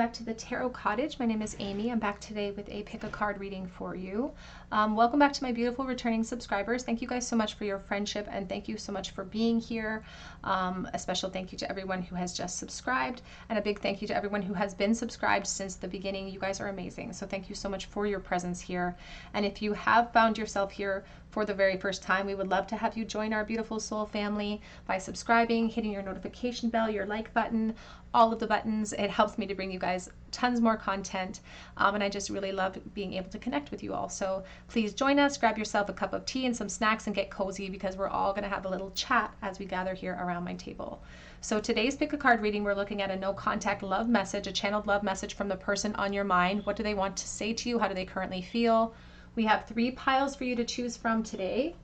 back to the Tarot Cottage. My name is Amy. I'm back today with a pick a card reading for you. Welcome back to my beautiful returning subscribers. Thank you guys so much for your friendship and thank you so much for being here. A special thank you to everyone who has just subscribed and a big thank you to everyone who has been subscribed since the beginning. You guys are amazing. So thank you so much for your presence here. And if you have found yourself here for the very first time, we would love to have you join our beautiful soul family by subscribing, hitting your notification bell, your like button, all of the buttons. It helps me to bring you guys tons more content, and I just really love being able to connect with you all. So please join us, grab yourself a cup of tea and some snacks and get cozy because we're all going to have a little chat as we gather here around my table. So today's pick a card reading, we're looking at a no contact love message, a channeled love message from the person on your mind. What do they want to say to you? How do they currently feel? We have 3 piles for you to choose from today.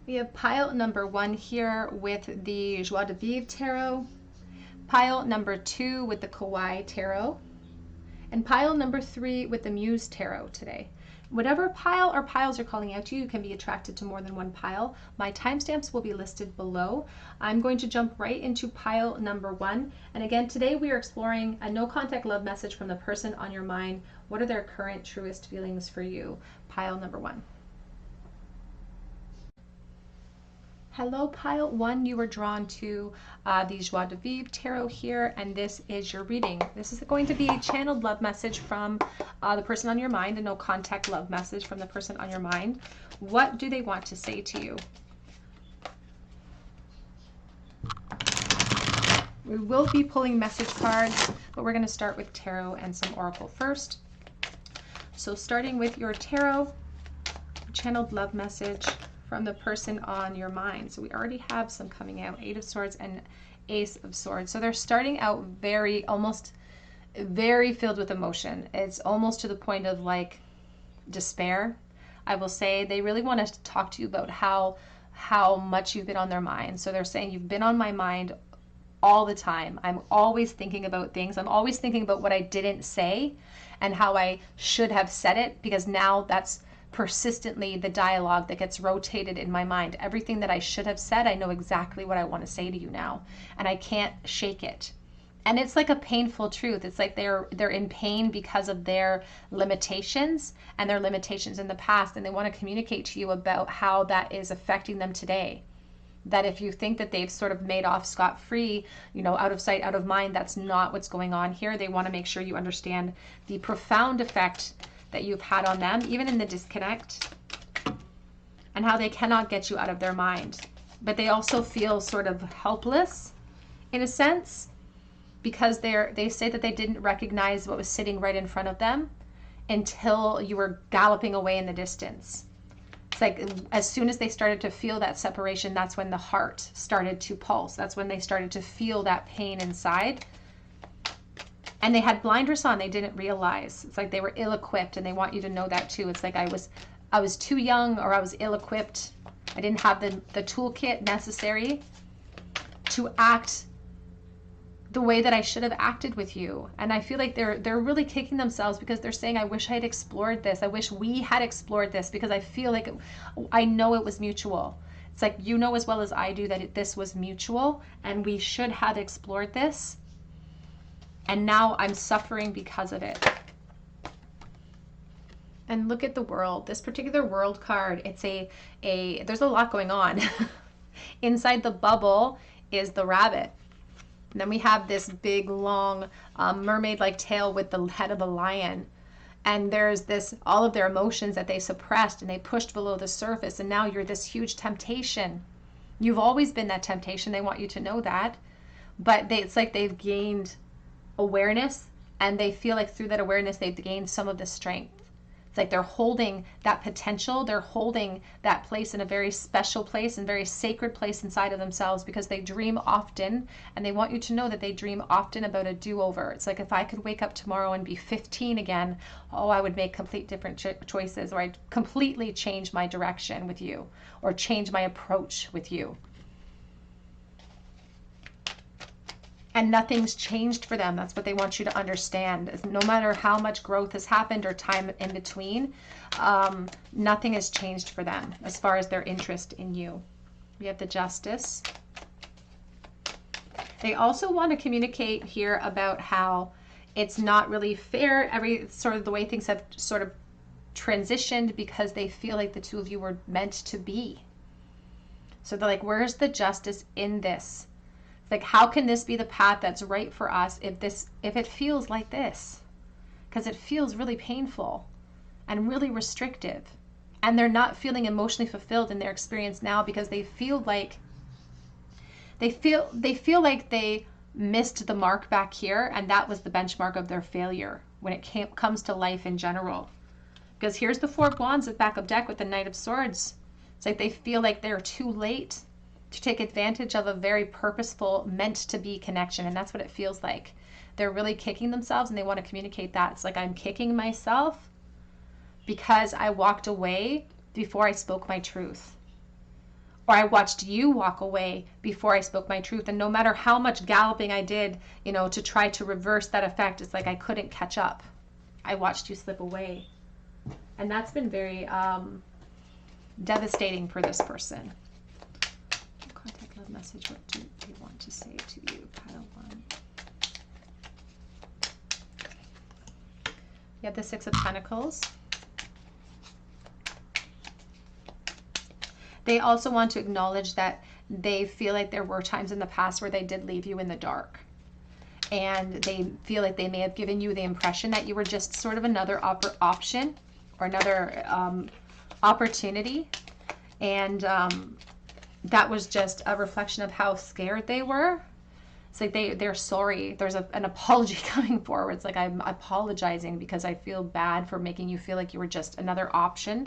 We have pile number 1 here with the Joie de Vivre Tarot, pile number 2 with the Kawaii Tarot, and pile number 3 with the Muse Tarot today. Whatever pile or piles are calling out to you, you can be attracted to more than one pile. My timestamps will be listed below. I'm going to jump right into pile number 1. And again, today we are exploring a no contact love message from the person on your mind. What are their current truest feelings for you? Pile number 1. Hello, pile 1. You were drawn to the Joie de Vivre Tarot here, and this is your reading. This is going to be a channeled love message from the person on your mind, a no contact love message from the person on your mind. What do they want to say to you? We will be pulling message cards, but we're going to start with tarot and some oracle first. So starting with your tarot, channeled love message from the person on your mind. So we already have some coming out, 8 of Swords and Ace of Swords. So they're starting out very filled with emotion. It's almost to the point of like despair. I will say they really want to talk to you about how much you've been on their mind. So they're saying you've been on my mind all the time. I'm always thinking about things. I'm always thinking about what I didn't say and how I should have said it, because now that's persistently the dialogue that gets rotated in my mind. Everything that I should have said, I know exactly what I want to say to you now, and I can't shake it. And it's like a painful truth. It's like they're in pain because of their limitations and their limitations in the past, and they want to communicate to you about how that is affecting them today. That if you think that they've sort of made off scot-free, you know, out of sight, out of mind, that's not what's going on here. They want to make sure you understand the profound effect that you've had on them, even in the disconnect, and how they cannot get you out of their mind. But they also feel sort of helpless in a sense, because they say that they didn't recognize what was sitting right in front of them until you were galloping away in the distance. It's like as soon as they started to feel that separation, that's when the heart started to pulse. That's when they started to feel that pain inside. And they had blinders on. They didn't realize. It's like they were ill-equipped, and they want you to know that too. It's like I was too young, or I was ill-equipped. I didn't have the toolkit necessary to act the way that I should have acted with you. And I feel like they're really kicking themselves because they're saying, I wish I had explored this. I wish we had explored this, because I feel like I know it was mutual. It's like, you know as well as I do that this was mutual and we should have explored this. And now I'm suffering because of it. And look at the world. This particular world card, it's there's a lot going on. Inside the bubble is the rabbit. And then we have this big, long, mermaid-like tail with the head of a lion. And there's this, all of their emotions that they suppressed and they pushed below the surface. And now you're this huge temptation. You've always been that temptation. They want you to know that. But it's like they've gained awareness, and they feel like through that awareness they've gained some of the strength. It's like they're holding that potential, they're holding that place in a very special place and very sacred place inside of themselves, because they dream often, and they want you to know that they dream often about a do-over. It's like, if I could wake up tomorrow and be 15 again, oh, I would make complete different choices, or I'd completely change my direction with you, or change my approach with you. And nothing's changed for them. That's what they want you to understand. No matter how much growth has happened or time in between, nothing has changed for them as far as their interest in you. We have the Justice. They also want to communicate here about how it's not really fair, every sort of the way things have sort of transitioned, because they feel like the two of you were meant to be. So they're like, where's the justice in this? It's like, how can this be the path that's right for us if it feels like this? Because it feels really painful and really restrictive. And they're not feeling emotionally fulfilled in their experience now, because they feel like they missed the mark back here, and that was the benchmark of their failure when it comes to life in general. Because here's the Four of Wands at back of deck with the Knight of Swords. It's like they feel like they're too late to take advantage of a very purposeful, meant to be connection. And that's what it feels like. They're really kicking themselves, and they want to communicate that. It's like, I'm kicking myself because I walked away before I spoke my truth. Or I watched you walk away before I spoke my truth. And no matter how much galloping I did, to try to reverse that effect, it's like I couldn't catch up. I watched you slip away. And that's been very devastating for this person. Contact, love, message. What do they want to say to you? Pile one. You have the Six of Pentacles. They also want to acknowledge that they feel like there were times in the past where they did leave you in the dark. And they feel like they may have given you the impression that you were just sort of another option or another opportunity. And that was just a reflection of how scared they were. It's like they're sorry. There's an apology coming forward. It's like, I'm apologizing because I feel bad for making you feel like you were just another option.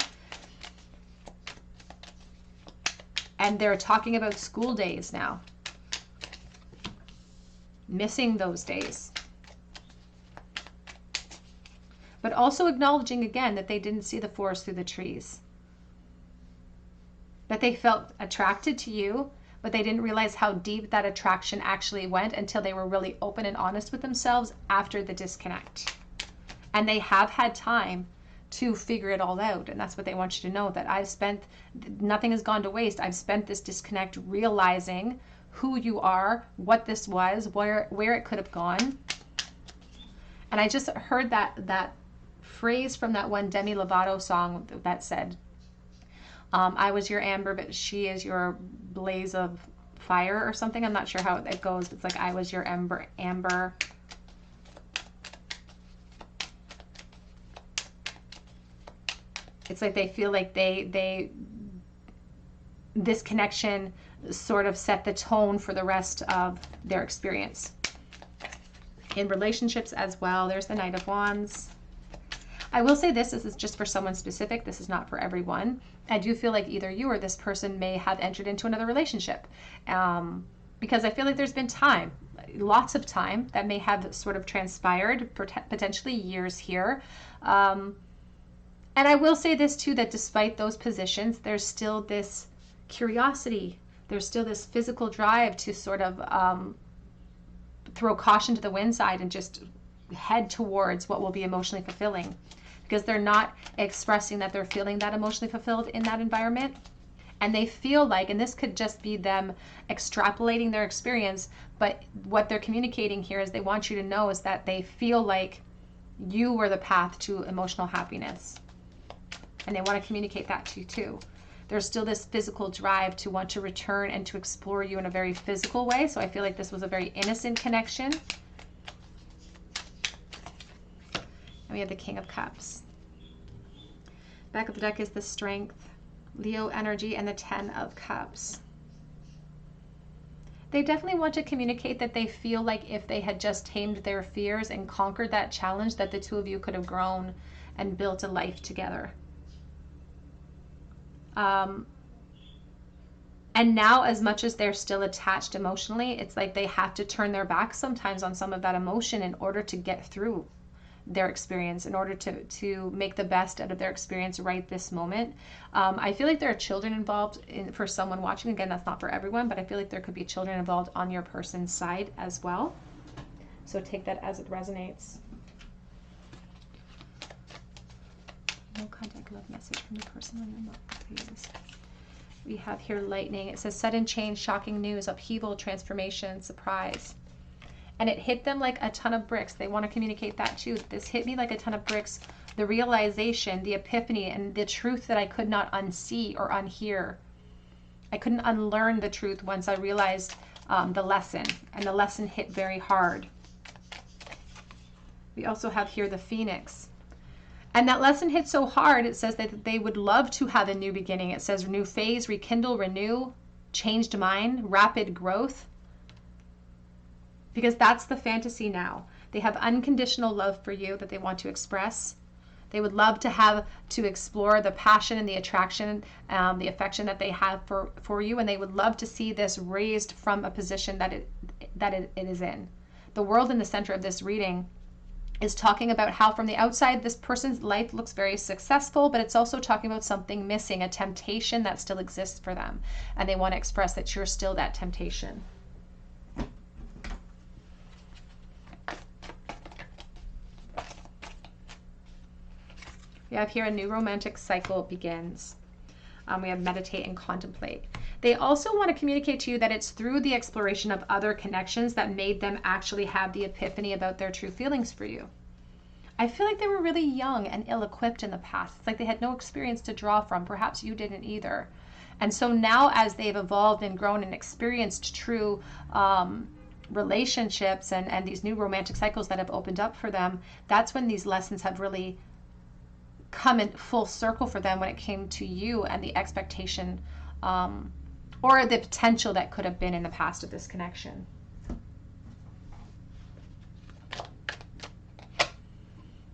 And they're talking about school days now. Missing those days. But also acknowledging again that they didn't see the forest through the trees. That they felt attracted to you, but they didn't realize how deep that attraction actually went until they were really open and honest with themselves after the disconnect. And they have had time to figure it all out. And that's what they want you to know, that nothing has gone to waste. I've spent this disconnect realizing who you are, what this was, where it could have gone. And I just heard that phrase from that one Demi Lovato song that said, I was your amber, but she is your blaze of fire or something. I'm not sure how it goes. It's like, I was your amber. It's like they feel like this connection sort of set the tone for the rest of their experience. In relationships as well, there's the Knight of Wands. I will say this is just for someone specific. This is not for everyone. I do feel like either you or this person may have entered into another relationship, because I feel like there's been time, lots of time that may have sort of transpired, potentially years here. And I will say this too, that despite those positions, there's still this curiosity. There's still this physical drive to sort of throw caution to the wind side and just head towards what will be emotionally fulfilling, because they're not expressing that they're feeling that emotionally fulfilled in that environment. And they feel like, and this could just be them extrapolating their experience, but what they're communicating here is they want you to know is that they feel like you were the path to emotional happiness. And they want to communicate that to you too. There's still this physical drive to want to return and to explore you in a very physical way. So I feel like this was a very innocent connection. And we have the King of Cups. Back of the deck is the Strength, Leo energy, and the Ten of Cups. They definitely want to communicate that they feel like if they had just tamed their fears and conquered that challenge, that the two of you could have grown and built a life together. And now, as much as they're still attached emotionally, it's like they have to turn their back sometimes on some of that emotion in order to get through their experience, in order to make the best out of their experience right this moment. I feel like there are children involved for someone watching. Again, that's not for everyone, but I feel like there could be children involved on your person's side as well. So take that as it resonates. No contact, love message from the person on your mark, please. We have here lightning. It says sudden change, shocking news, upheaval, transformation, surprise. And it hit them like a ton of bricks. They want to communicate that too. This hit me like a ton of bricks. The realization, the epiphany, and the truth that I could not unsee or unhear. I couldn't unlearn the truth once I realized the lesson. And the lesson hit very hard. We also have here the Phoenix. And that lesson hit so hard, it says that they would love to have a new beginning. It says new phase, rekindle, renew, changed mind, rapid growth. Because that's the fantasy now. They have unconditional love for you that they want to express. They would love to explore the passion and the attraction, the affection that they have for you. And they would love to see this raised from a position that it is in. The world in the center of this reading is talking about how from the outside this person's life looks very successful, but it's also talking about something missing, a temptation that still exists for them. And they want to express that you're still that temptation. We have here a new romantic cycle begins. We have meditate and contemplate. They also want to communicate to you that it's through the exploration of other connections that made them actually have the epiphany about their true feelings for you. I feel like they were really young and ill-equipped in the past. It's like they had no experience to draw from. Perhaps you didn't either. And so now as they've evolved and grown and experienced true relationships and these new romantic cycles that have opened up for them, that's when these lessons have really come in full circle for them when it came to you and the expectation or the potential that could have been in the past of this connection.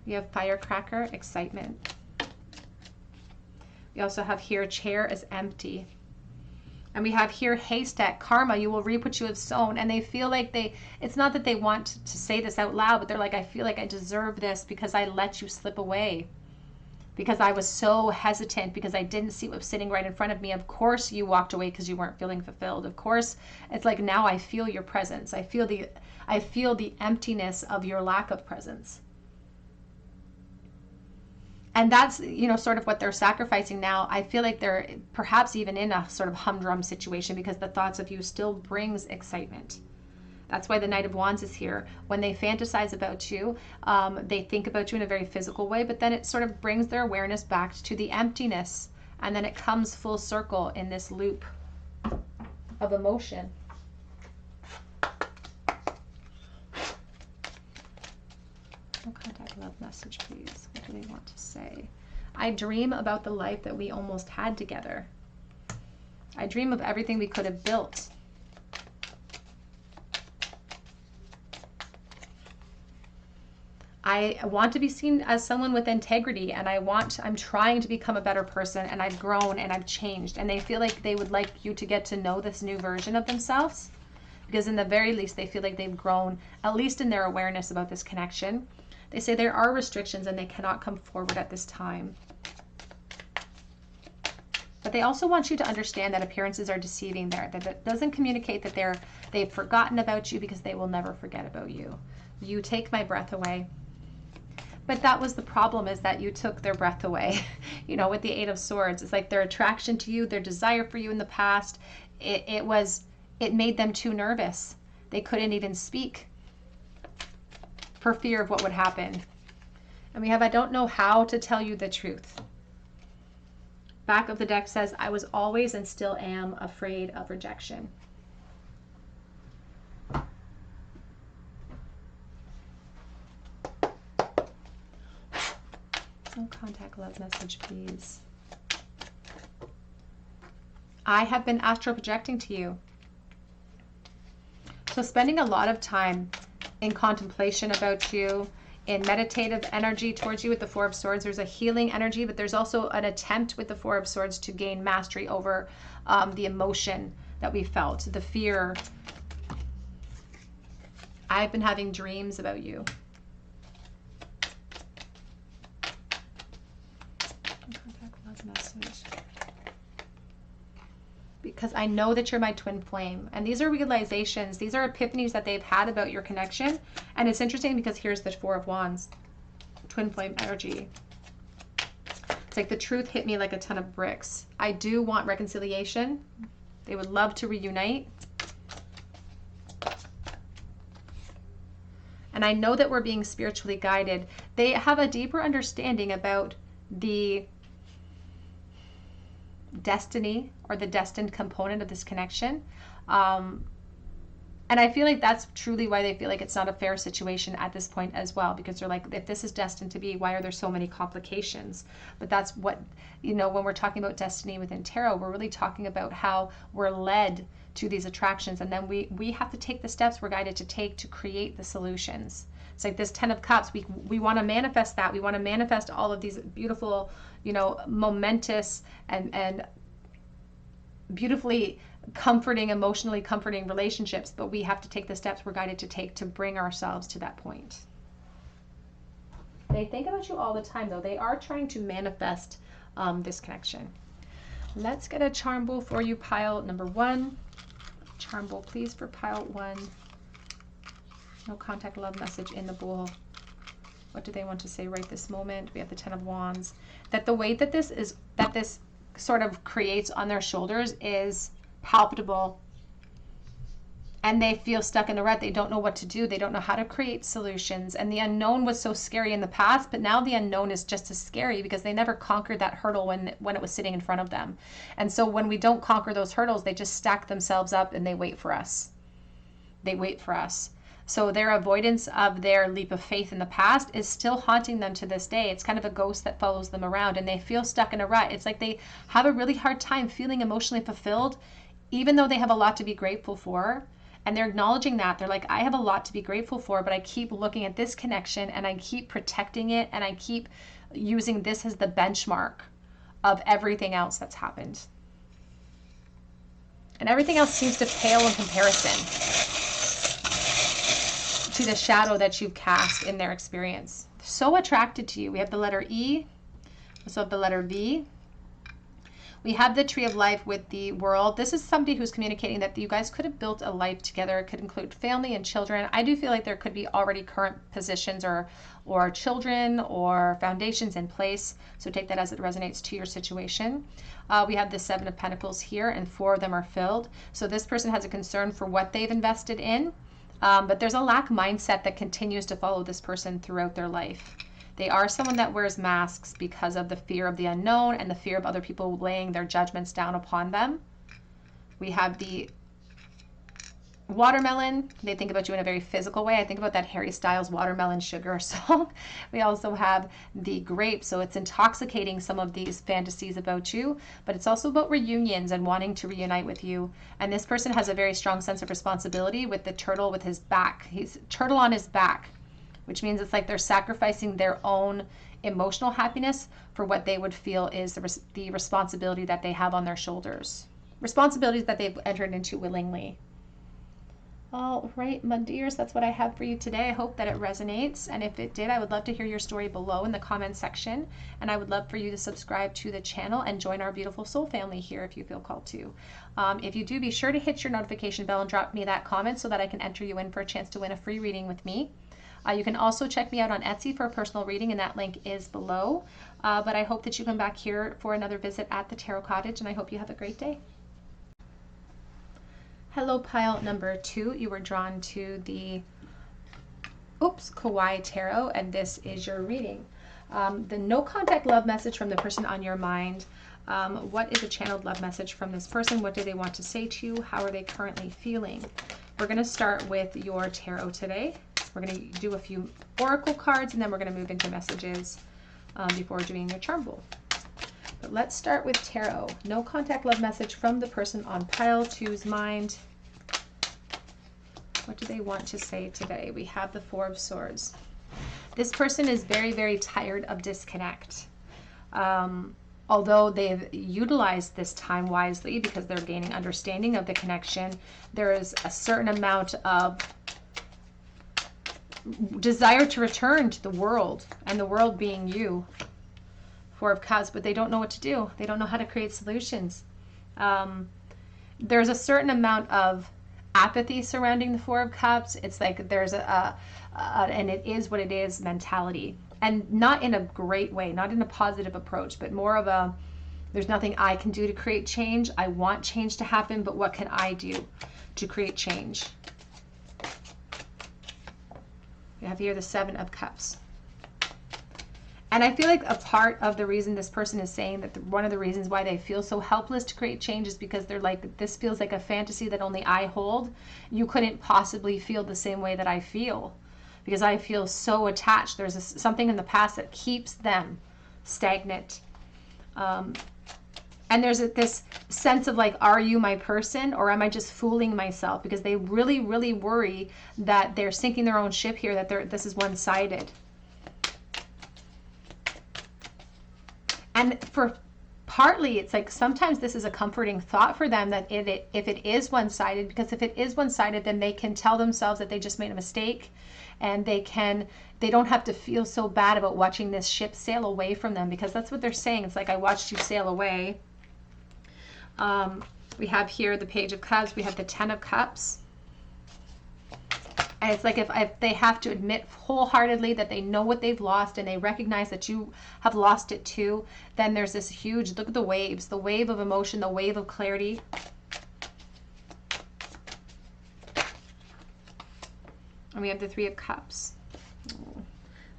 We have firecracker, excitement. We also have here chair is empty. And we have here haystack, karma, you will reap what you have sown. And they feel like it's not that they want to say this out loud, but they're like, I feel like I deserve this because I let you slip away. Because I was so hesitant, because I didn't see what was sitting right in front of me. Of course you walked away because you weren't feeling fulfilled. Of course, it's like now I feel your presence. I feel the emptiness of your lack of presence. And that's, sort of what they're sacrificing now. I feel like they're perhaps even in a sort of humdrum situation because the thoughts of you still brings excitement. That's why the Knight of Wands is here. When they fantasize about you, they think about you in a very physical way, but then it sort of brings their awareness back to the emptiness. And then it comes full circle in this loop of emotion. No contact, love message, please. What do they want to say? I dream about the life that we almost had together. I dream of everything we could have built. I want to be seen as someone with integrity, and I'm trying to become a better person, and I've grown and I've changed. And they feel like they would like you to get to know this new version of themselves, because in the very least, they feel like they've grown, at least in their awareness about this connection. They say there are restrictions and they cannot come forward at this time. But they also want you to understand that appearances are deceiving there, that it doesn't communicate that they've forgotten about you, because they will never forget about you. You take my breath away. But that was the problem, is that you took their breath away, with the Eight of Swords. It's like their attraction to you, their desire for you in the past, it made them too nervous. They couldn't even speak for fear of what would happen. And we have, I don't know how to tell you the truth. Back of the deck says, I was always and still am afraid of rejection. No contact, love message, please. I have been astral projecting to you. So spending a lot of time in contemplation about you, in meditative energy towards you with the Four of Swords. There's a healing energy, but there's also an attempt with the Four of Swords to gain mastery over the emotion that we felt, the fear. I've been having dreams about you. Contact, love message. Because I know that you're my twin flame. And these are realizations. These are epiphanies that they've had about your connection. And it's interesting because here's the Four of Wands. Twin flame energy. It's like the truth hit me like a ton of bricks. I do want reconciliation. They would love to reunite. And I know that we're being spiritually guided. They have a deeper understanding about the destiny or the destined component of this connection. And I feel like that's truly why they feel like it's not a fair situation at this point as well, because they're like, if this is destined to be, why are there so many complications? But that's what, you know, when we're talking about destiny within tarot, we're really talking about how we're led to these attractions, and then we have to take the steps we're guided to take to create the solutions. It's like this 10 of Cups, we want to manifest that. We want to manifest all of these beautiful, you know, momentous and beautifully comforting, emotionally comforting relationships, but we have to take the steps we're guided to take to bring ourselves to that point. They think about you all the time, though. They are trying to manifest this connection. Let's get a charm bowl for you, pile number 1. Charm bowl, please, for pile 1. No contact, love message in the bowl. What do they want to say right this moment? We have the 10 of Wands. That the weight that this sort of creates on their shoulders is palpable, and they feel stuck in a rut. They don't know what to do. They don't know how to create solutions, and the unknown was so scary in the past, but now the unknown is just as scary because they never conquered that hurdle when it was sitting in front of them. And so when we don't conquer those hurdles, they just stack themselves up and they wait for us. They wait for us. So their avoidance of their leap of faith in the past is still haunting them to this day. It's kind of a ghost that follows them around, and they feel stuck in a rut. It's like they have a really hard time feeling emotionally fulfilled, even though they have a lot to be grateful for. And they're acknowledging that. They're like, I have a lot to be grateful for, but I keep looking at this connection and I keep protecting it, and I keep using this as the benchmark of everything else that's happened. And everything else seems to pale in comparison to the shadow that you've cast in their experience. So attracted to you. We have the letter E. We also have the letter V. We have the Tree of Life with the World. This is somebody who's communicating that you guys could have built a life together. It could include family and children. I do feel like there could be already current positions or children or foundations in place. So take that as it resonates to your situation. We have the 7 of Pentacles here, and 4 of them are filled. So this person has a concern for what they've invested in, but there's a lack mindset that continues to follow this person throughout their life. They are someone that wears masks because of the fear of the unknown and the fear of other people laying their judgments down upon them. We have the watermelon. They think about you in a very physical way. I think about that Harry Styles Watermelon Sugar song. We also have the grape. So it's intoxicating some of these fantasies about you, but it's also about reunions and wanting to reunite with you. And this person has a very strong sense of responsibility with the turtle with his back. He's turtle on his back, which means it's like they're sacrificing their own emotional happiness for what they would feel is the responsibility that they have on their shoulders. Responsibilities that they've entered into willingly. All right, my dears, that's what I have for you today. I hope that it resonates. And if it did, I would love to hear your story below in the comment section. And I would love for you to subscribe to the channel and join our beautiful soul family here if you feel called to. If you do, be sure to hit your notification bell and drop me that comment so that I can enter you in for a chance to win a free reading with me. You can also check me out on Etsy for a personal reading, and that link is below. But I hope that you come back here for another visit at the Tarot Cottage, and I hope you have a great day. Hello, pile number 2. You were drawn to the Kawaii Tarot, and this is your reading. The no contact love message from the person on your mind. What is a channeled love message from this person? What do they want to say to you? How are they currently feeling? We're going to start with your tarot today. We're going to do a few oracle cards, and then we're going to move into messages before doing your charm bowl. But let's start with tarot. No contact love message from the person on pile 2's mind. What do they want to say today? We have the 4 of Swords. This person is very, very tired of disconnect. Although they've utilized this time wisely because they're gaining understanding of the connection, there is a certain amount of desire to return to the world, and the world being you. 4 of Cups, but they don't know what to do. They don't know how to create solutions. There's a certain amount of apathy surrounding the 4 of Cups. It's like there's and it is what it is mentality. And not in a great way, not in a positive approach, but more of a, there's nothing I can do to create change. I want change to happen, but what can I do to create change? We have here the Seven of Cups. And I feel like a part of the reason this person is saying that one of the reasons why they feel so helpless to create change is because they're like, this feels like a fantasy that only I hold. You couldn't possibly feel the same way that I feel, because I feel so attached. There's something in the past that keeps them stagnant. And there's this sense of like, are you my person, or am I just fooling myself? Because they really, really worry that they're sinking their own ship here, that this is one-sided. And for partly, it's like sometimes this is a comforting thought for them, that if it is one-sided, because if it is one-sided, then they can tell themselves that they just made a mistake, and they don't have to feel so bad about watching this ship sail away from them, because that's what they're saying. It's like, I watched you sail away. We have here the Page of Cups. We have the Ten of Cups. And it's like if they have to admit wholeheartedly that they know what they've lost, and they recognize that you have lost it too, then there's this huge, look at the waves, the wave of emotion, the wave of clarity. And we have the Three of Cups.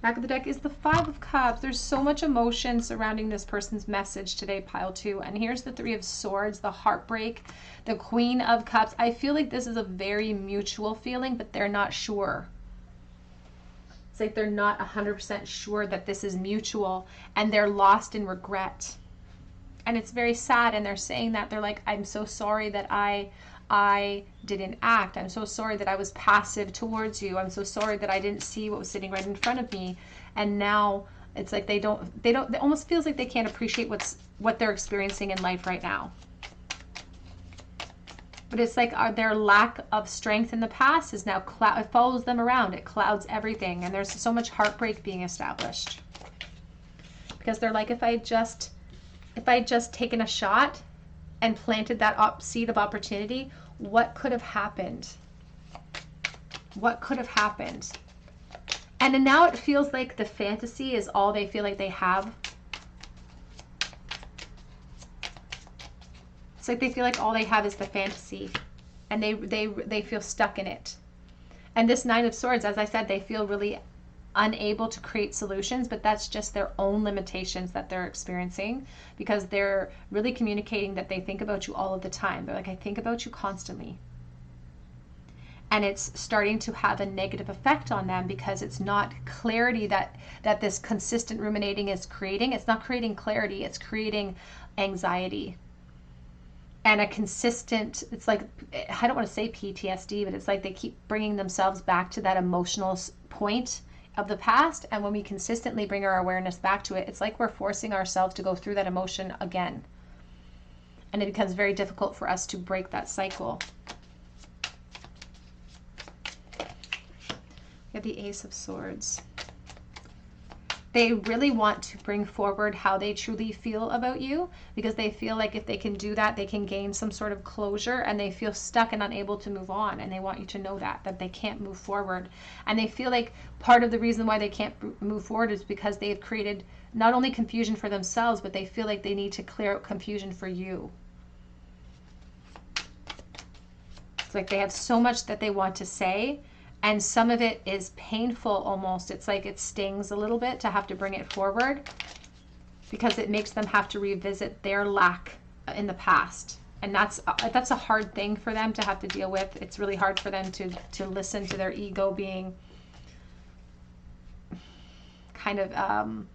Back of the deck is the Five of Cups. There's so much emotion surrounding this person's message today, pile two. And here's the Three of Swords, the heartbreak, the Queen of Cups. I feel like this is a very mutual feeling, but they're not sure. It's like they're not 100% sure that this is mutual, and they're lost in regret. And it's very sad, and they're saying that. They're like, I'm so sorry that I didn't act. I'm so sorry that I was passive towards you. I'm so sorry that I didn't see what was sitting right in front of me. And now it's like it almost feels like they can't appreciate what they're experiencing in life right now. But it's like their lack of strength in the past is now it follows them around. It clouds everything, and there's so much heartbreak being established. Because they're like, if I just taken a shot and planted that seed of opportunity, what could have happened? What could have happened? And then now it feels like the fantasy is all they feel like they have. It's like they feel like all they have is the fantasy, and they feel stuck in it. And this Nine of Swords, as I said, they feel really unable to create solutions, but that's just their own limitations that they're experiencing, because they're really communicating that they think about you all of the time. They're like, I think about you constantly. And it's starting to have a negative effect on them, because it's not clarity that this consistent ruminating is creating. It's not creating clarity, it's creating anxiety. And a consistent, it's like, I don't want to say PTSD, but it's like they keep bringing themselves back to that emotional point of the past. And when we consistently bring our awareness back to it, it's like we're forcing ourselves to go through that emotion again. And it becomes very difficult for us to break that cycle. We have the Ace of Swords. They really want to bring forward how they truly feel about you, because they feel like if they can do that, they can gain some sort of closure, and they feel stuck and unable to move on. And they want you to know that they can't move forward. And they feel like part of the reason why they can't move forward is because they've created not only confusion for themselves, but they feel like they need to clear out confusion for you. It's like they have so much that they want to say, and some of it is painful almost. It's like it stings a little bit to have to bring it forward, because it makes them have to revisit their lack in the past. And that's a hard thing for them to have to deal with. It's really hard for them to listen to their ego being kind of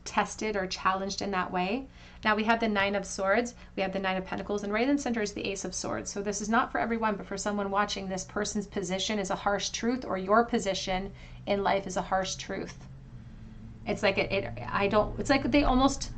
tested or challenged in that way. Now we have the Nine of Swords, we have the Nine of Pentacles, and right in the center is the Ace of Swords. So this is not for everyone, but for someone watching, this person's position is a harsh truth, or your position in life is a harsh truth. It's like it's like they almost,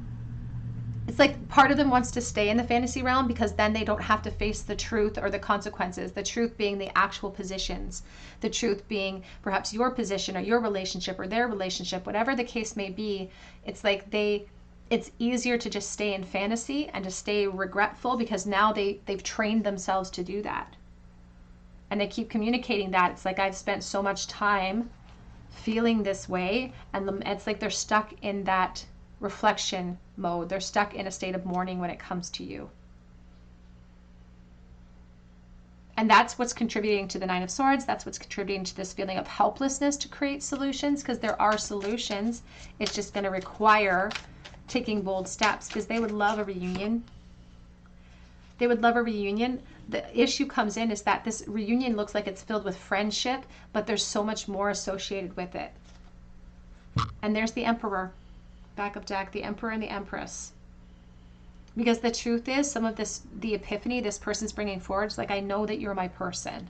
it's like part of them wants to stay in the fantasy realm, because then they don't have to face the truth or the consequences. The truth being the actual positions, the truth being perhaps your position or your relationship or their relationship, whatever the case may be. It's like it's easier to just stay in fantasy and to stay regretful, because now they've trained themselves to do that. And they keep communicating that. It's like, I've spent so much time feeling this way, and it's like they're stuck in that reflection mode. They're stuck in a state of mourning when it comes to you. And that's what's contributing to the Nine of Swords. That's what's contributing to this feeling of helplessness to create solutions, because there are solutions. It's just going to require taking bold steps, because they would love a reunion. They would love a reunion. The issue comes in is that this reunion looks like it's filled with friendship, but there's so much more associated with it. And there's the Emperor, back of deck, the Emperor and the Empress. Because the truth is, some of this, the epiphany this person's bringing forward is like, I know that you're my person.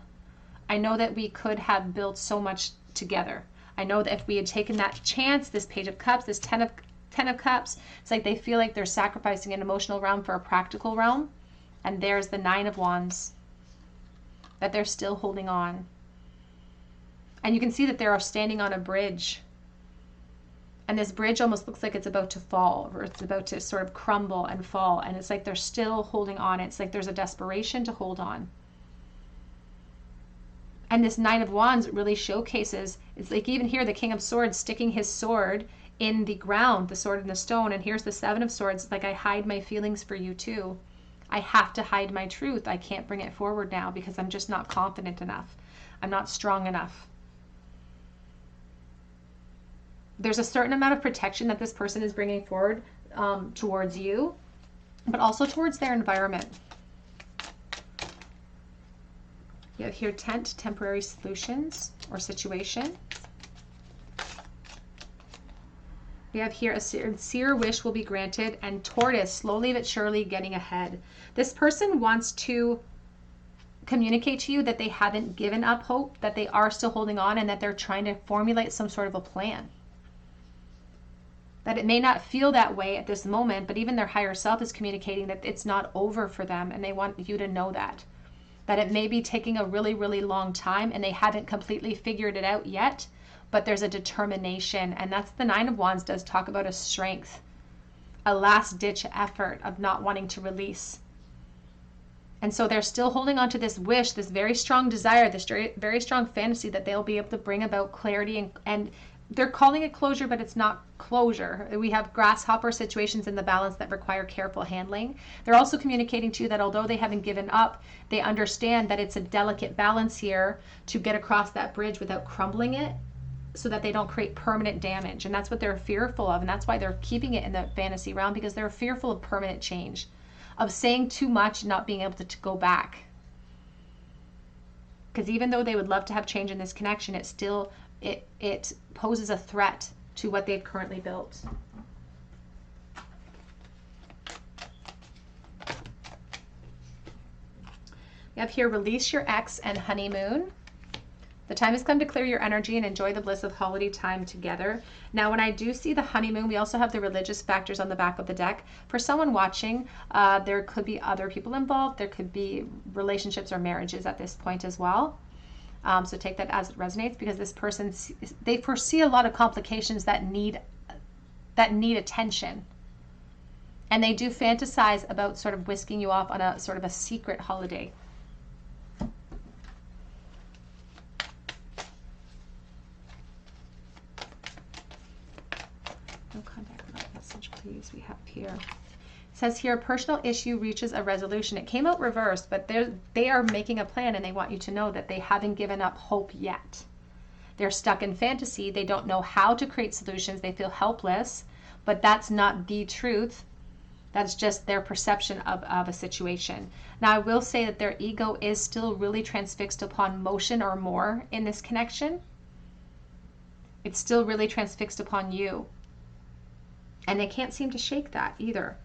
I know that we could have built so much together. I know that if we had taken that chance, this Page of Cups, this Ten of Cups, it's like they feel like they're sacrificing an emotional realm for a practical realm. And there's the Nine of Wands, that they're still holding on. And you can see that they're standing on a bridge. And this bridge almost looks like it's about to fall, or it's about to sort of crumble and fall. And it's like they're still holding on. It's like there's a desperation to hold on. And this Nine of Wands really showcases, it's like even here, the King of Swords sticking his sword in the ground, the sword in the stone. And here's the Seven of Swords. It's like, I hide my feelings for you too. I have to hide my truth. I can't bring it forward now because I'm just not confident enough. I'm not strong enough. There's a certain amount of protection that this person is bringing forward towards you, but also towards their environment. You have here temporary solutions or situation. We have here a sincere wish will be granted, and Tortoise, slowly but surely getting ahead. This person wants to communicate to you that they haven't given up hope, that they are still holding on, and that they're trying to formulate some sort of a plan. That it may not feel that way at this moment, but even their higher self is communicating that it's not over for them, and they want you to know that. That it may be taking a really, really long time, and they haven't completely figured it out yet, but there's a determination. And that's the Nine of Wands does talk about a strength, a last-ditch effort of not wanting to release. And so they're still holding on to this wish, this very strong desire, this very strong fantasy that they'll be able to bring about clarity, and they're calling it closure, but it's not closure. We have grasshopper situations in the balance that require careful handling. They're also communicating to you that although they haven't given up, they understand that it's a delicate balance here to get across that bridge without crumbling it, so that they don't create permanent damage. And that's what they're fearful of. And that's why they're keeping it in the fantasy realm, because they're fearful of permanent change, of saying too much and not being able to go back. Because even though they would love to have change in this connection, it still, it poses a threat to what they've currently built. We have here, release your ex and honeymoon. The time has come to clear your energy and enjoy the bliss of holiday time together. Now, when I do see the honeymoon, we also have the religious factors on the back of the deck. For someone watching, there could be other people involved. There could be relationships or marriages at this point as well. So take that as it resonates, because this person, they foresee a lot of complications that need attention. And they do fantasize about sort of whisking you off on a sort of a secret holiday. No contact without message, please. We have here. It says here, a personal issue reaches a resolution. It came out reversed, but they are making a plan, and they want you to know that they haven't given up hope yet. They're stuck in fantasy. They don't know how to create solutions. They feel helpless, but that's not the truth. That's just their perception of a situation. Now, I will say that their ego is still really transfixed upon motion or more in this connection. It's still really transfixed upon you. And they can't seem to shake that either.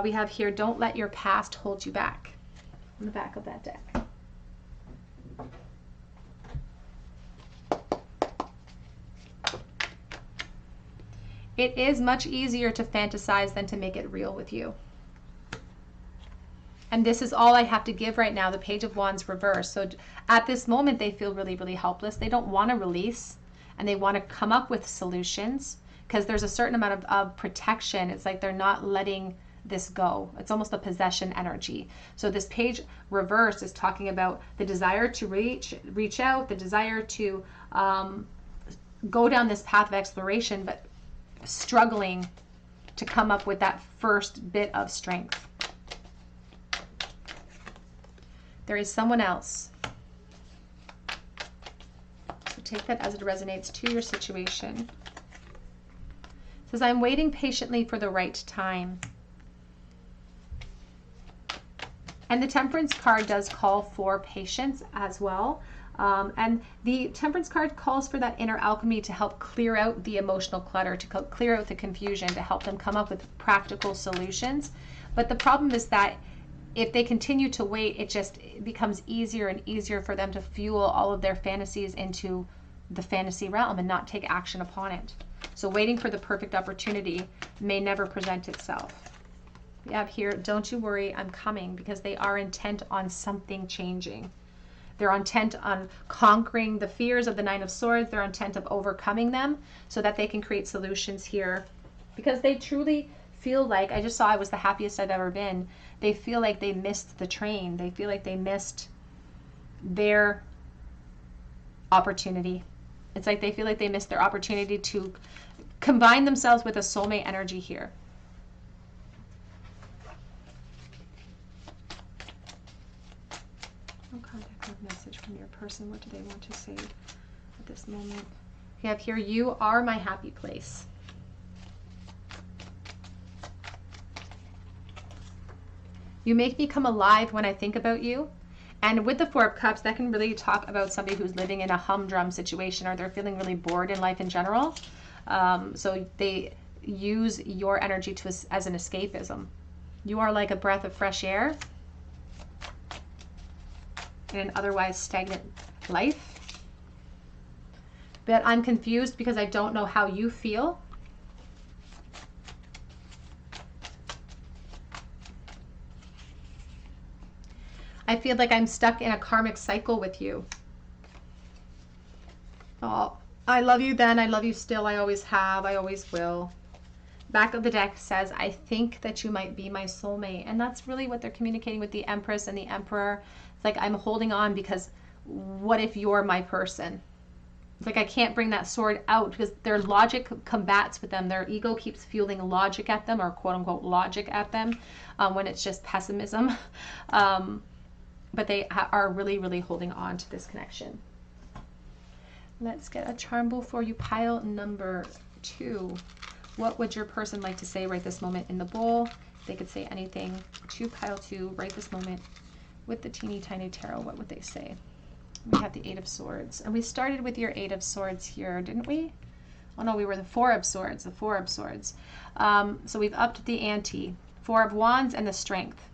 We have here, don't let your past hold you back, on the back of that deck. It is much easier to fantasize than to make it real with you. And this is all I have to give right now, the Page of Wands reversed. So at this moment, they feel really, really helpless. They don't want to release, and they want to come up with solutions, because there's a certain amount of protection. It's like they're not letting this go. It's almost a possession energy. So this page reverse is talking about the desire to reach out, the desire to go down this path of exploration, but struggling to come up with that first bit of strength. There is someone else. So take that as it resonates to your situation. It says, I'm waiting patiently for the right time. And the Temperance card does call for patience as well. And the Temperance card calls for that inner alchemy to help clear out the emotional clutter, to clear out the confusion, to help them come up with practical solutions. But the problem is that if they continue to wait, it becomes easier and easier for them to fuel all of their fantasies into the fantasy realm and not take action upon it. So waiting for the perfect opportunity may never present itself. We have here, don't you worry, I'm coming, because they are intent on something changing. They're intent on conquering the fears of the Nine of Swords. They're intent of overcoming them so that they can create solutions here, because they truly feel like, I just saw I was the happiest I've ever been. They feel like they missed the train. They feel like they missed their opportunity. It's like they feel like they missed their opportunity to combine themselves with a soulmate energy here. Contact love message from your person. What do they want to say at this moment? We have here, you are my happy place. You make me come alive when I think about you. And with the Four of Cups, that can really talk about somebody who's living in a humdrum situation, or they're feeling really bored in life in general. So they use your energy as an escapism. You are like a breath of fresh air in an otherwise stagnant life. But I'm confused because I don't know how you feel. I feel like I'm stuck in a karmic cycle with you. Oh, I love you then, I love you still, I always have, I always will. Back of the deck says, I think that you might be my soulmate. And that's really what they're communicating with the Empress and the Emperor. It's like, I'm holding on because what if you're my person? It's like I can't bring that sword out because their logic combats with them. Their ego keeps fueling logic at them, or quote unquote logic at them, when it's just pessimism. But they are really, really holding on to this connection. Let's get a charm bowl for you. Pile number 2. What would your person like to say right this moment in the bowl? They could say anything to pile 2 right this moment with the teeny tiny tarot. What would they say? We have the 8 of Swords. And we started with your 8 of Swords here, didn't we? Oh no, we were the 4 of Swords. The 4 of Swords. So we've upped the ante. 4 of Wands and the Strength.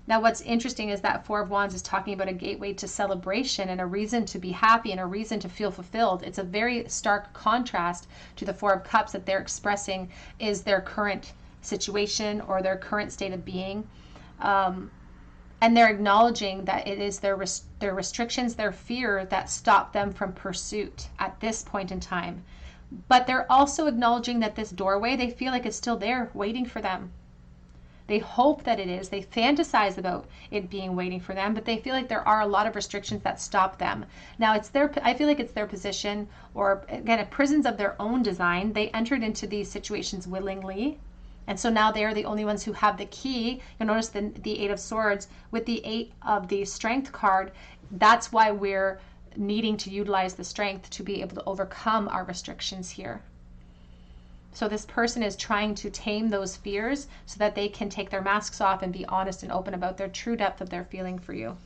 Now what's interesting is that 4 of Wands is talking about a gateway to celebration and a reason to be happy and a reason to feel fulfilled. It's a very stark contrast to the 4 of Cups that they're expressing is their current situation or their current state of being. And they're acknowledging that it is their restrictions, their fear that stop them from pursuit at this point in time. But they're also acknowledging that this doorway, they feel like it's still there waiting for them. They hope that it is. They fantasize about it being waiting for them, but they feel like there are a lot of restrictions that stop them. Now, I feel like it's their position, or again, prisons of their own design. They entered into these situations willingly, and so now they are the only ones who have the key. You'll notice the 8 of Swords with the 8 of the Strength card. That's why we're needing to utilize the strength to be able to overcome our restrictions here. So this person is trying to tame those fears so that they can take their masks off and be honest and open about their true depth of their feeling for you.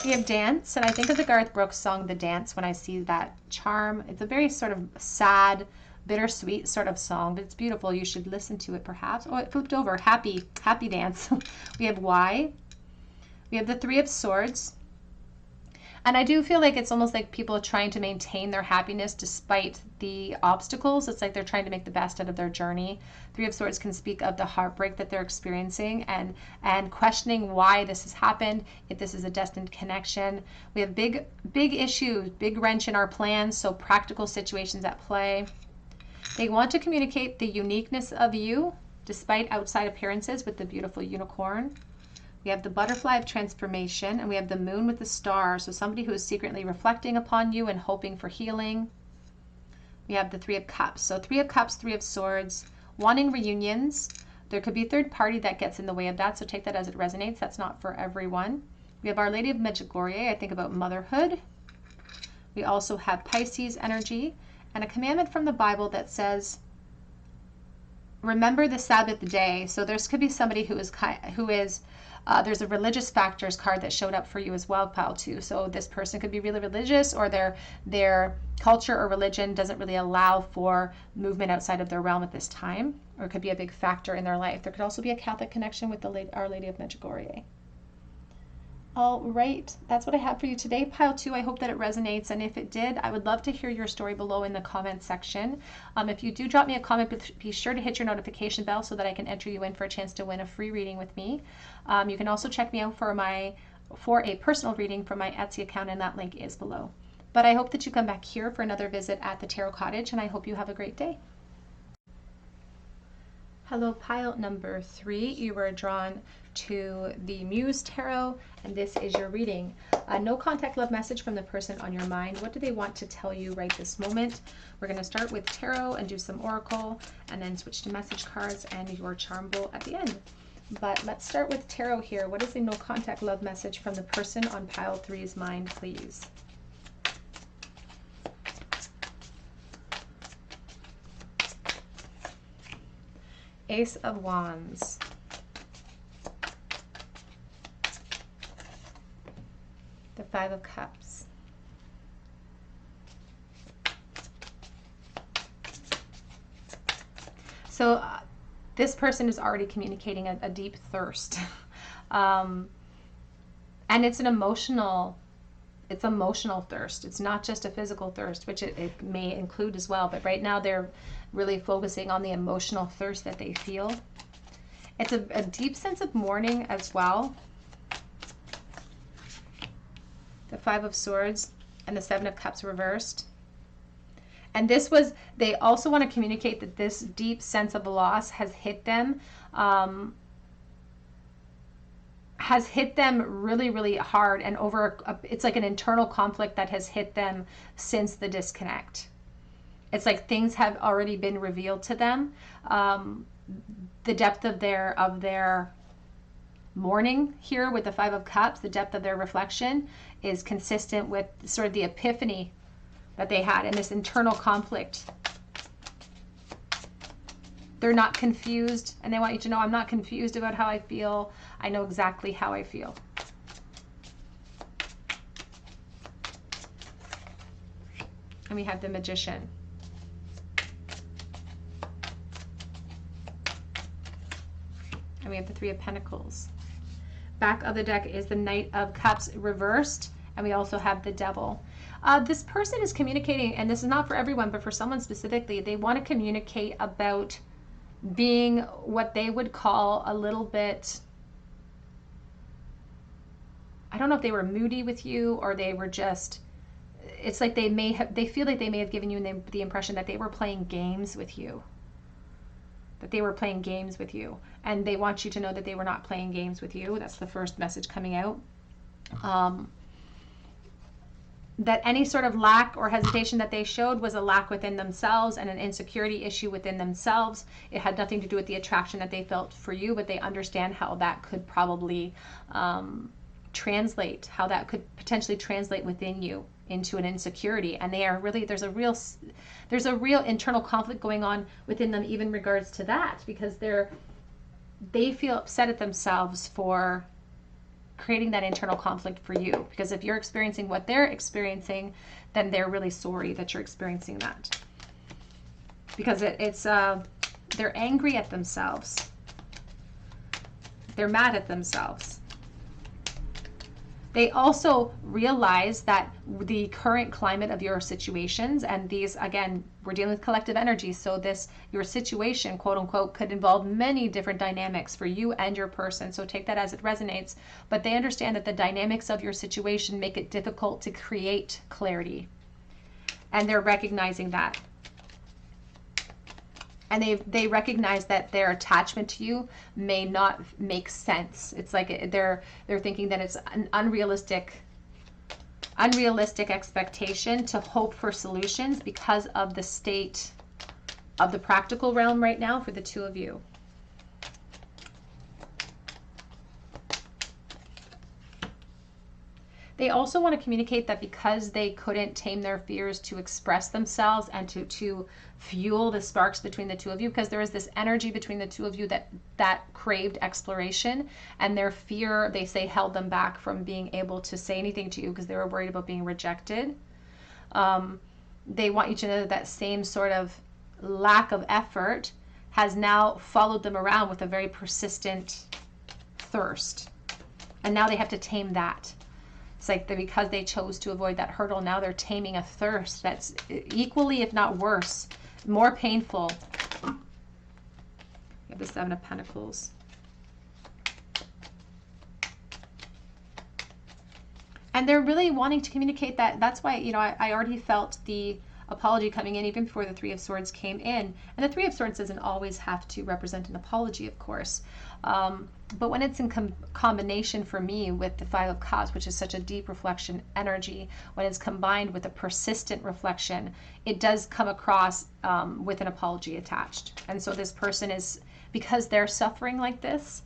We have Dance, and I think of the Garth Brooks song, The Dance, when I see that charm. It's a very sort of sad, bittersweet sort of song, but it's beautiful. You should listen to it perhaps. Oh, it flipped over. Happy Dance. We have Why. We have the 3 of Swords. And I do feel like it's almost like people are trying to maintain their happiness despite the obstacles. It's like they're trying to make the best out of their journey. 3 of Swords can speak of the heartbreak that they're experiencing and questioning why this has happened, if this is a destined connection. We have big issues, big wrench in our plans, so practical situations at play. They want to communicate the uniqueness of you, despite outside appearances with the beautiful unicorn. We have the butterfly of transformation, and we have the moon with the star. So somebody who is secretly reflecting upon you and hoping for healing. We have the Three of Cups. So Three of Cups, Three of Swords, wanting reunions. There could be a third party that gets in the way of that, so take that as it resonates. That's not for everyone. We have Our Lady of Medjugorje. I think about motherhood. We also have Pisces energy and a commandment from the Bible that says, remember the Sabbath day. So there could be somebody who is there's a religious factors card that showed up for you as well, pile 2. So this person could be really religious, or their culture or religion doesn't really allow for movement outside of their realm at this time, or it could be a big factor in their life. There could also be a Catholic connection with Our Lady of Medjugorje. All right, that's what I have for you today, pile 2. I hope that it resonates, and if it did, I would love to hear your story below in the comment section. If you do drop me a comment, be sure to hit your notification bell so that I can enter you in for a chance to win a free reading with me. You can also check me out for a personal reading from my Etsy account, and that link is below. But I hope that you come back here for another visit at the Tarot Cottage, and I hope you have a great day. Hello, pile number 3. You were drawn to the Muse Tarot, and this is your reading. No contact love message from the person on your mind. What do they want to tell you right this moment? We're going to start with tarot and do some oracle, and then switch to message cards and your charm bowl at the end. But let's start with tarot here. What is the no contact love message from the person on pile 3's mind, please? Ace of Wands. The Five of Cups. So this person is already communicating a deep thirst. And it's an emotional thirst. It's not just a physical thirst, which it may include as well. But right now they're really focusing on the emotional thirst that they feel. It's a deep sense of mourning as well. The Five of Swords and the Seven of Cups reversed. And they also want to communicate that this deep sense of loss has hit them, really, really hard, and it's like an internal conflict that has hit them since the disconnect. It's like things have already been revealed to them. The depth of their mourning here with the Five of Cups, the depth of their reflection is consistent with sort of the epiphany that they had in this internal conflict. They're not confused, and they want you to know, I'm not confused about how I feel. I know exactly how I feel. And we have the Magician. And we have the Three of Pentacles. Back of the deck is the Knight of Cups reversed, and we also have the Devil. This person is communicating, and this is not for everyone, but for someone specifically, they want to communicate about being what they would call a little bit, I don't know if they were moody with you, or they were just, it's like they feel like they may have given you the impression that they were playing games with you. And they want you to know that they were not playing games with you. That's the first message coming out. That any sort of lack or hesitation that they showed was a lack within themselves and an insecurity issue within themselves. It had nothing to do with the attraction that they felt for you, but they understand how that could probably translate, how that could potentially translate within you into an insecurity. And they are really, there's a real internal conflict going on within them, even in regards to that, because they feel upset at themselves for creating that internal conflict for you. Because if you're experiencing what they're experiencing, then they're really sorry that you're experiencing that. Because they're angry at themselves. They're mad at themselves. They also realize that the current climate of your situations, and these, again, we're dealing with collective energy, so your situation, quote unquote, could involve many different dynamics for you and your person, so take that as it resonates. But they understand that the dynamics of your situation make it difficult to create clarity, and they're recognizing that. And they recognize that their attachment to you may not make sense. It's like they're thinking that it's an unrealistic expectation to hope for solutions because of the state of the practical realm right now for the two of you. They also want to communicate that because they couldn't tame their fears to express themselves and to fuel the sparks between the two of you, because there is this energy between the two of you that craved exploration, and their fear, they say, held them back from being able to say anything to you because they were worried about being rejected. They want you to know that same sort of lack of effort has now followed them around with a very persistent thirst. And now they have to tame that. It's like because they chose to avoid that hurdle, now they're taming a thirst that's equally, if not worse, more painful. You have the Seven of Pentacles. And they're really wanting to communicate that. That's why, you know, I already felt the apology coming in even before the Three of Swords came in. And the Three of Swords doesn't always have to represent an apology, of course. But when it's in combination for me with the Five of Cups, which is such a deep reflection energy, when it's combined with a persistent reflection, it does come across with an apology attached. And so this person is, because they're suffering like this,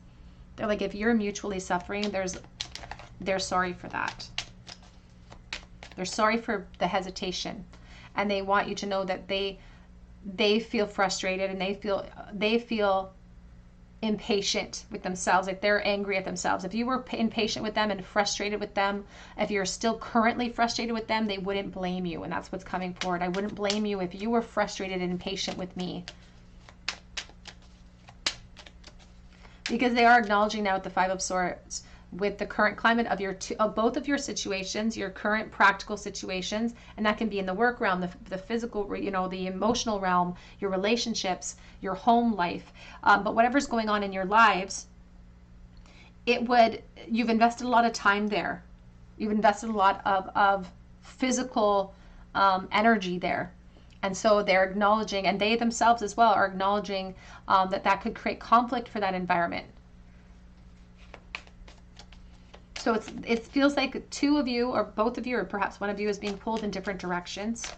they're like, if you're mutually suffering, they're sorry for that. They're sorry for the hesitation. And they want you to know that they feel frustrated and they feel impatient with themselves, like they're angry at themselves. If you were impatient with them and frustrated with them, if you're still currently frustrated with them, they wouldn't blame you. And that's what's coming forward. I wouldn't blame you if you were frustrated and impatient with me. Because they are acknowledging now with the Five of Swords, with the current climate of both of your situations, your current practical situations, and that can be in the work realm, the physical, you know, the emotional realm, your relationships, your home life, but whatever's going on in your lives, you've invested a lot of time there. You've invested a lot of physical energy there. And so they're acknowledging, and they themselves as well are acknowledging that could create conflict for that environment. So it feels like two of you, or both of you, or perhaps one of you, is being pulled in different directions.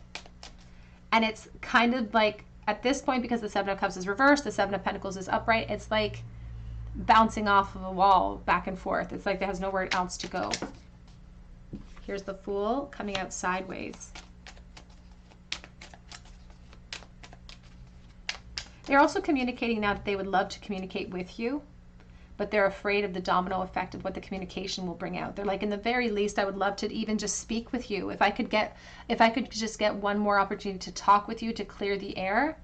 And it's kind of like, at this point, because the Seven of Cups is reversed, the Seven of Pentacles is upright, it's like bouncing off of a wall back and forth. It's like there has nowhere else to go. Here's the Fool coming out sideways. They're also communicating now that they would love to communicate with you, but they're afraid of the domino effect of what the communication will bring out. They're like, in the very least, I would love to even just speak with you. If I could just get one more opportunity to talk with you, to clear the air.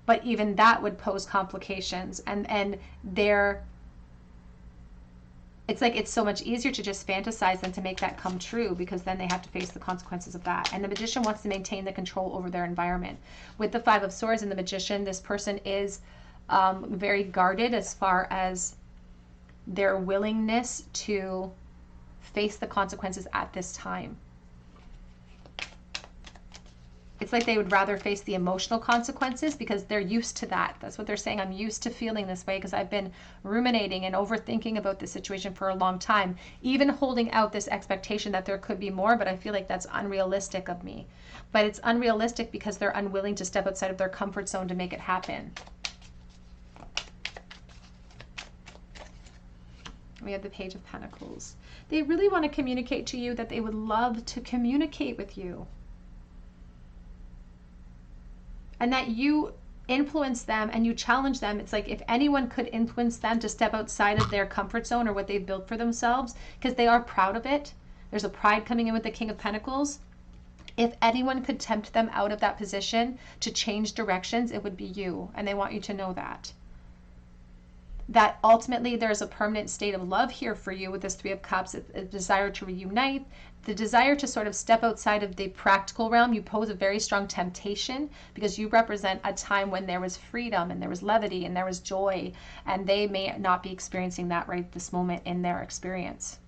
But even that would pose complications. And it's like, it's so much easier to just fantasize than to make that come true, because then they have to face the consequences of that. And the Magician wants to maintain the control over their environment. With the Five of Swords and the Magician, this person is very guarded as far as their willingness to face the consequences at this time. It's like they would rather face the emotional consequences because they're used to that. That's what they're saying. I'm used to feeling this way because I've been ruminating and overthinking about this situation for a long time, even holding out this expectation that there could be more, but I feel like that's unrealistic of me. But it's unrealistic because they're unwilling to step outside of their comfort zone to make it happen. We have the Page of Pentacles. They really want to communicate to you that they would love to communicate with you. And that you influence them and you challenge them. It's like if anyone could influence them to step outside of their comfort zone or what they've built for themselves, because they are proud of it. There's a pride coming in with the King of Pentacles. If anyone could tempt them out of that position to change directions, it would be you. And they want you to know that. That ultimately there's a permanent state of love here for you with this Three of Cups, a desire to reunite, the desire to sort of step outside of the practical realm. You pose a very strong temptation because you represent a time when there was freedom and there was levity and there was joy, and they may not be experiencing that right this moment in their experience.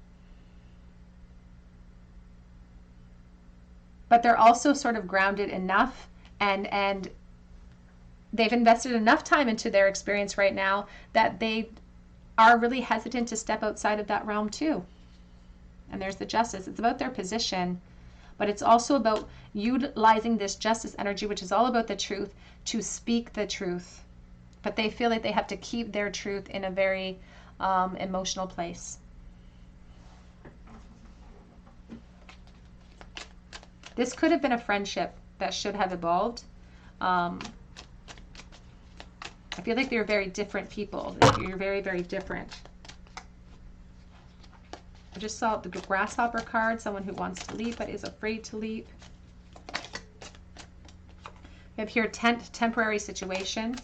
But they're also sort of grounded enough and they've invested enough time into their experience right now that they are really hesitant to step outside of that realm too. And there's the Justice. It's about their position, but it's also about utilizing this Justice energy, which is all about the truth, to speak the truth. But they feel like they have to keep their truth in a very emotional place. This could have been a friendship that should have evolved. I feel like they're very different people. You're very, very different. I just saw the grasshopper card, someone who wants to leap but is afraid to leap. We have here temporary situation.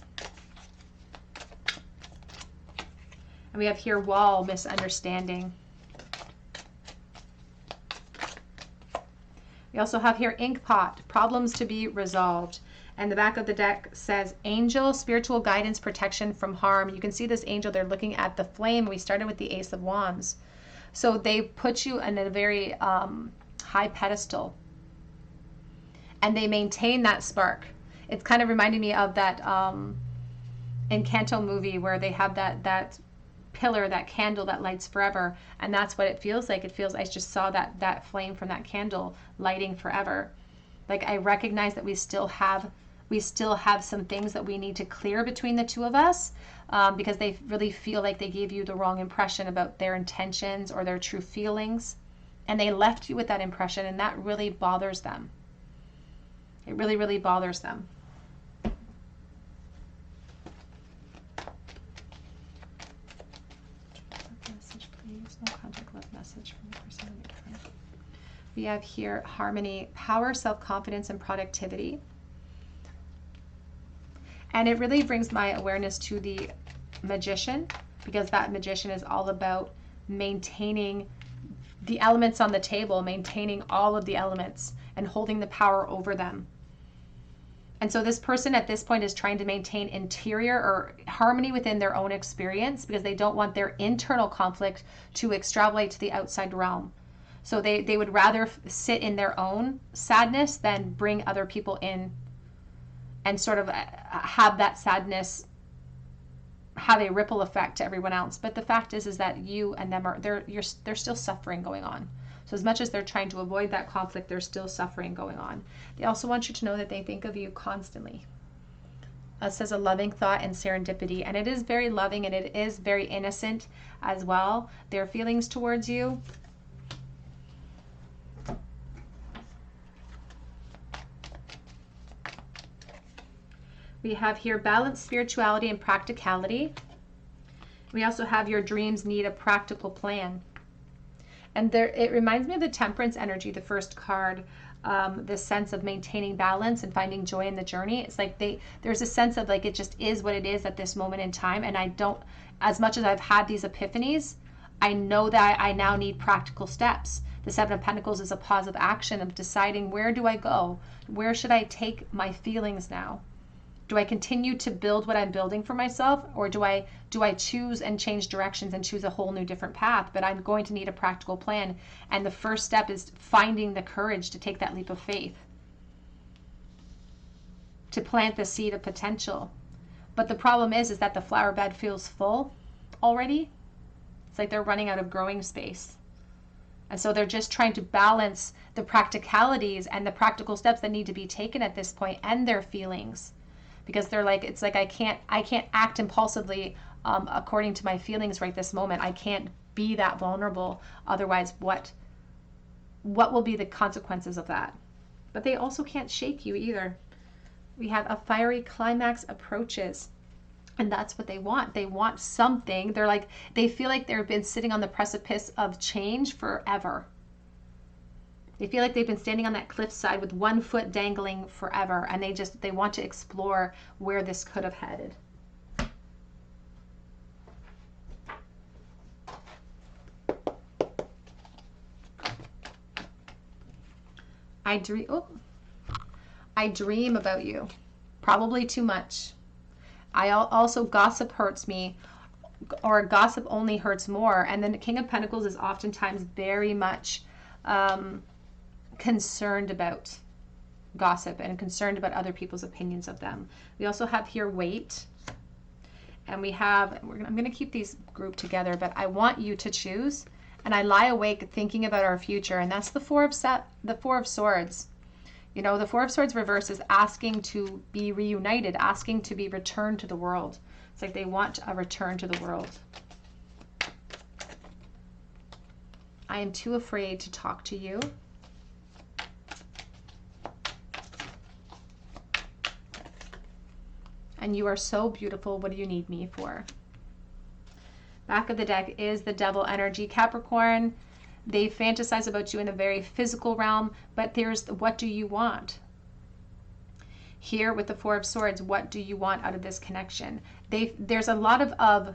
And we have here wall, misunderstanding. We also have here ink pot, problems to be resolved. And the back of the deck says angel, spiritual guidance, protection from harm. You can see this angel, they're looking at the flame. We started with the Ace of Wands. So they put you in a very high pedestal. And they maintain that spark. It's kind of reminding me of that Encanto movie where they have that pillar, that candle that lights forever, and that's what it feels like. It feels, I just saw that flame from that candle lighting forever. Like, I recognize that we still have some things that we need to clear between the two of us, because they really feel like they gave you the wrong impression about their intentions or their true feelings, and they left you with that impression, and that really bothers them. It really, really bothers them. No contact, love message from the person on your phone. We have here harmony, power, self-confidence, and productivity. And it really brings my awareness to the Magician, because that Magician is all about maintaining the elements on the table, maintaining all of the elements and holding the power over them. And so this person at this point is trying to maintain interior or harmony within their own experience, because they don't want their internal conflict to extrapolate to the outside realm. So they would rather sit in their own sadness than bring other people in and sort of have that sadness have a ripple effect to everyone else. But the fact is that you and them they're still suffering going on. So as much as they're trying to avoid that conflict, there's still suffering going on. They also want you to know that they think of you constantly. It says a loving thought and serendipity, and it is very loving and it is very innocent as well, their feelings towards you. We have here balance, spirituality, and practicality. We also have your dreams need a practical plan. And there, it reminds me of the Temperance energy, the first card, this sense of maintaining balance and finding joy in the journey. It's like there's a sense of like it just is what it is at this moment in time. And I don't, as much as I've had these epiphanies, I know that I now need practical steps. The Seven of Pentacles is a positive action of deciding, where do I go? Where should I take my feelings now? Do I continue to build what I'm building for myself, or do I choose and change directions and choose a whole new different path? But I'm going to need a practical plan. And the first step is finding the courage to take that leap of faith, to plant the seed of potential. But the problem is that the flower bed feels full already. It's like they're running out of growing space. And so they're just trying to balance the practicalities and the practical steps that need to be taken at this point and their feelings. Because they're like, it's like I can't act impulsively according to my feelings right this moment. I can't be that vulnerable. Otherwise, what will be the consequences of that? But they also can't shake you either. We have a fiery climax approaches. And that's what they want. They want something. They're like, they feel like they've been sitting on the precipice of change forever. They feel like they've been standing on that cliffside with one foot dangling forever, and they want to explore where this could have headed. I dream about you, probably too much. I also, gossip hurts me, or gossip only hurts more. And then the King of Pentacles is oftentimes very much concerned about gossip and concerned about other people's opinions of them. We also have here weight. And we have, I'm going to keep these grouped together, but I want you to choose. And I lie awake thinking about our future. And that's the Four of Swords. You know, the Four of Swords reverse is asking to be reunited, asking to be returned to the world. It's like they want a return to the world. I am too afraid to talk to you. And you are so beautiful. What do you need me for? Back of the deck is the Devil energy. Capricorn, they fantasize about you in a very physical realm, but there's the, what do you want? Here with the Four of Swords, what do you want out of this connection? There's a lot of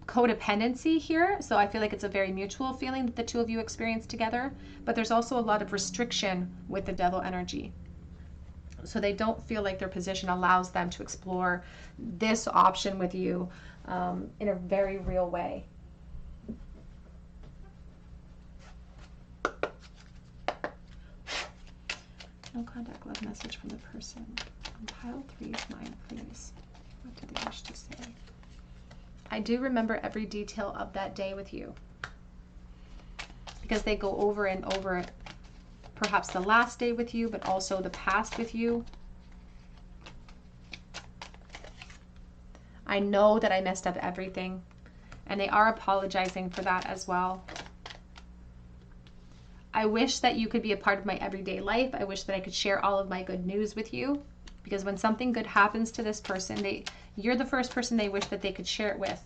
codependency here, so I feel like it's a very mutual feeling that the two of you experience together, but there's also a lot of restriction with the Devil energy. So they don't feel like their position allows them to explore this option with you in a very real way. No contact, love message from the person. On pile 3's mind, please. What do they wish to say? I do remember every detail of that day with you, because they go over and over perhaps the last day with you, but also the past with you. I know that I messed up everything, and they are apologizing for that as well. I wish that you could be a part of my everyday life. I wish that I could share all of my good news with you, because when something good happens to this person, you're the first person they wish that they could share it with.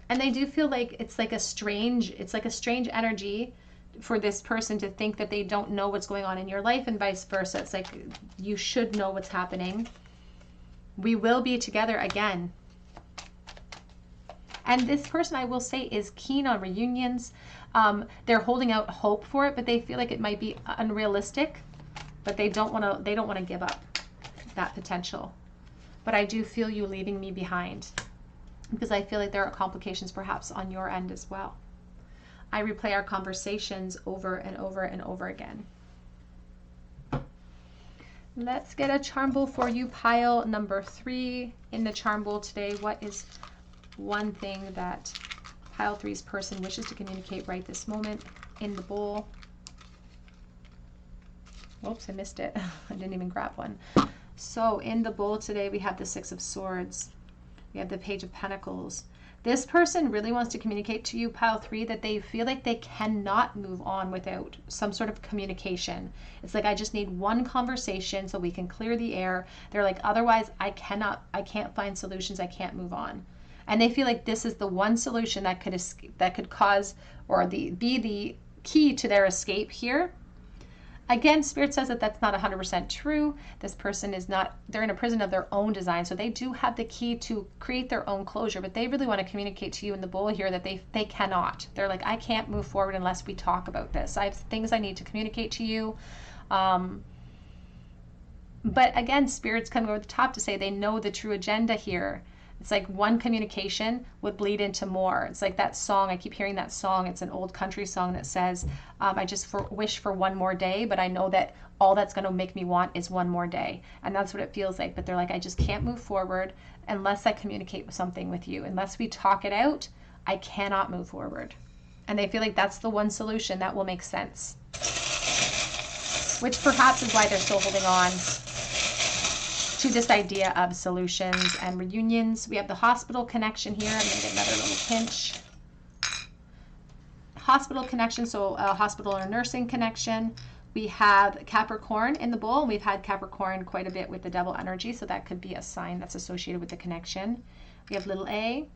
And they do feel like it's like a strange energy for this person to think that they don't know what's going on in your life, and vice versa. It's like you should know what's happening. We will be together again. And this person, I will say, is keen on reunions. They're holding out hope for it, but they feel like it might be unrealistic. But they don't want to give up that potential. But I do feel you leaving me behind, because I feel like there are complications perhaps on your end as well. I replay our conversations over and over and over again. Let's get a charm bowl for you, pile number 3. In the charm bowl today, what is one thing that pile 3's person wishes to communicate right this moment in the bowl? Oops, I missed it. I didn't even grab one. So in the bowl today, we have the Six of Swords. We have the Page of Pentacles. This person really wants to communicate to you, pile 3, that they feel like they cannot move on without some sort of communication. It's like, I just need one conversation so we can clear the air. They're like, otherwise I can't find solutions. I can't move on. And they feel like this is the one solution that could cause or be the key to their escape here. Again, Spirit says that that's not 100% true. This person is not, they're in a prison of their own design. So they do have the key to create their own closure, but they really want to communicate to you in the bowl here that they cannot. They're like, I can't move forward unless we talk about this. I have things I need to communicate to you. But again, Spirit's coming over the top to say they know the true agenda here. It's like one communication would bleed into more. It's like that song. I keep hearing that song. It's an old country song that says, I just wish for one more day, but I know that all that's going to make me want is one more day. And that's what it feels like. But they're like, I just can't move forward unless I communicate something with you. Unless we talk it out, I cannot move forward. And they feel like that's the one solution that will make sense. Which perhaps is why they're still holding on to this idea of solutions and reunions. We have the hospital connection here. I'm going to get another little pinch. Hospital connection, so a hospital or nursing connection. We have Capricorn in the bowl, and we've had Capricorn quite a bit with the Devil energy, so that could be a sign that's associated with the connection. We have little a.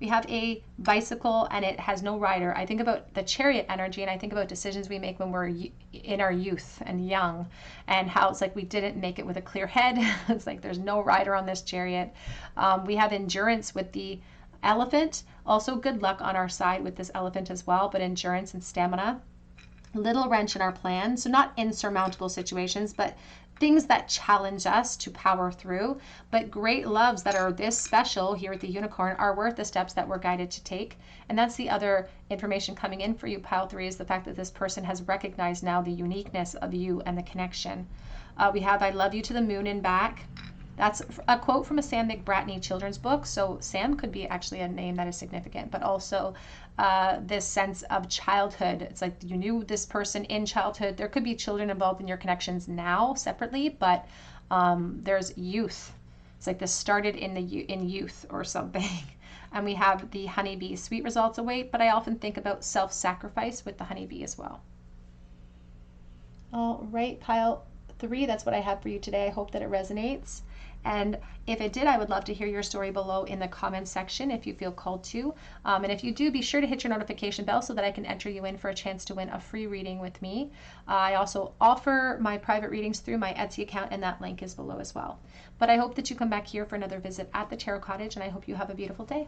We have a bicycle, and it has no rider. I think about the Chariot energy, and I think about decisions we make when we're in our youth and young, and how it's like we didn't make it with a clear head. It's like there's no rider on this Chariot. We have endurance with the Elephant. Also good luck on our side with this Elephant as well, but endurance and stamina. Little wrench in our plan. So not insurmountable situations, but things that challenge us to power through, but great loves that are this special here at the Unicorn are worth the steps that we're guided to take. And that's the other information coming in for you, Pile 3, is the fact that this person has recognized now the uniqueness of you and the connection. We have I love you to the moon and back. That's a quote from a Sam McBratney children's book. So Sam could be actually a name that is significant, but also this sense of childhood. It's like you knew this person in childhood. There could be children involved in your connections now separately, but there's youth. It's like this started in youth or something. And we have the honeybee. Sweet results await, but I often think about self-sacrifice with the honeybee as well. All right, Pile 3, that's what I have for you today. I hope that it resonates. And if it did, I would love to hear your story below in the comments section if you feel called to. And if you do, be sure to hit your notification bell so that I can enter you in for a chance to win a free reading with me. I also offer my private readings through my Etsy account, and that link is below as well. But I hope that you come back here for another visit at the Tarot Cottage, and I hope you have a beautiful day.